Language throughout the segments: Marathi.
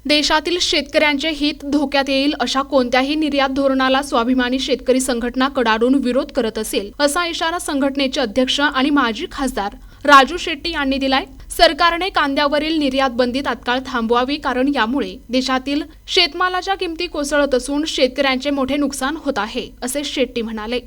देशातील शेतकऱ्यांचे हित धोक्यात येईल अशा कोणत्याही निर्यात धोरणाला स्वाभिमानी शेतकरी संघटना कडाडून विरोध करत असेल असा इशारा संघटनेचे अध्यक्ष आणि माजी खासदार राजू शेट्टी यांनी दिलाय। सरकारने कांद्यावरील निर्यात बंदी तात्काळ थांबवावी, कारण यामुळे देशातील शेतमालाच्या किमती कोसळत असून शेतकऱ्यांचे मोठे नुकसान होत आहे, असे शेट्टी म्हणाले।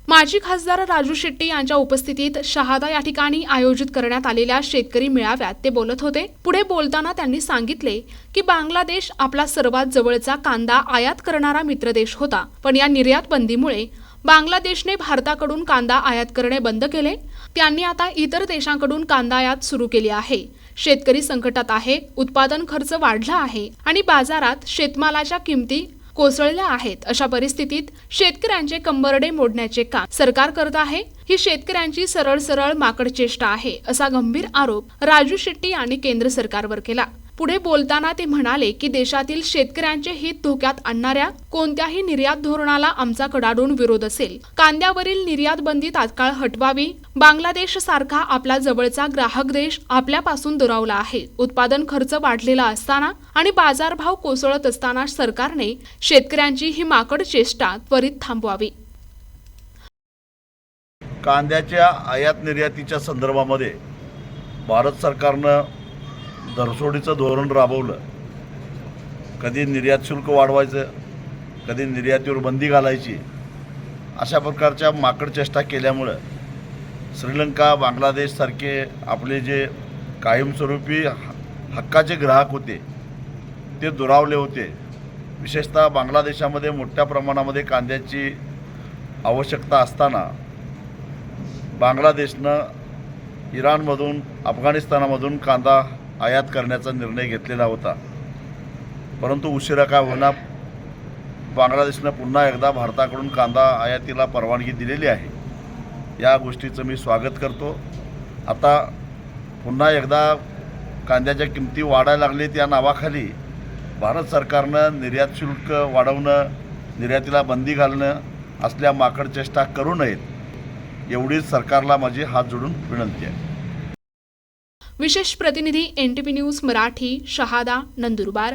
माजी खासदार राजू शेट्टी यांच्या उपस्थितीत शहादा या ठिकाणी आयोजित करण्यात आलेल्या शेतकरी मेळाव्यात ते बोलत होते। पुढे बोलताना त्यांनी सांगितले की बांगलादेश आपला सर्वात जवळचा कांदा आयात करणारा मित्रदेश होता, पण या निर्यात बंदीमुळे बांगलादेशने भारताकडून कांदा आयात करणे बंद केले। त्यांनी आता इतर देशांकडून कांदा आयात सुरू केली आहे। शेतकरी संकटात आहे, उत्पादन खर्च वाढला आहे आणि बाजारात शेतमालाच्या किमती कोसळल्या आहेत। अशा परिस्थितीत शेतकऱ्यांचे कंबरडे मोडण्याचे काम सरकार करत आहे। ही शेतकऱ्यांची सरळ माकड चेष्टा आहे, असा गंभीर आरोप राजू शेट्टी यांनी केंद्र सरकारवर केला। पुढे बोलताना ते म्हणाले की देशातील शेतकऱ्यांचे हित धोक्यात आणणाऱ्या कोणत्याही निर्यात धोरणाला आमचा कडाडून विरोध असेल। कांद्यावरील निर्यात बंदी तात्काळ हटवावी। बांगलादेश सारखा आपला जवळचा ग्राहक देश आपल्यापासून दुरावला आहे। उत्पादन खर्च वाढलेला असताना आणि बाजारभाव कोसळत असताना सरकारने शेतकऱ्यांची ही माकड चेष्टा त्वरित थांबवावी। कांद्याच्या आयात निर्यातीच्या संदर्भामध्ये भारत सरकारनं धरसोडीचं धोरण राबवलं। कधी निर्यात शुल्क वाढवायचं, कधी निर्यातीवर बंदी घालायची, अशा प्रकारच्या माकडचेष्टा केल्यामुळं श्रीलंका, बांगलादेशसारखे आपले जे कायमस्वरूपी हक्काचे ग्राहक होते ते दुरावले होते। विशेषतः बांगलादेशामध्ये मोठ्या प्रमाणामध्ये कांद्याची आवश्यकता असताना बांगलादेशनं इराणमधून, अफगाणिस्तानामधून कांदा आयात करण्याचा निर्णय घेतलेला होता, परंतु उशिरा का होईना बांगलादेशनं पुन्हा एकदा भारताकडून कांदा आयातीला परवानगी दिलेली आहे। या गोष्टीचं मी स्वागत करतो। आता पुन्हा एकदा कांद्याच्या किमती वाढायला लागलेत या नावाखाली भारत सरकारनं निर्यात शुल्क वाढवणं, निर्यातीला बंदी घालणं असल्या माकडचेष्टा करू नयेत, एवढीच सरकारला माझी हात जोडून विनंती आहे। विशेष प्रतिनिधी NTV न्यूज मराठी, शहादा, नंदुरबार।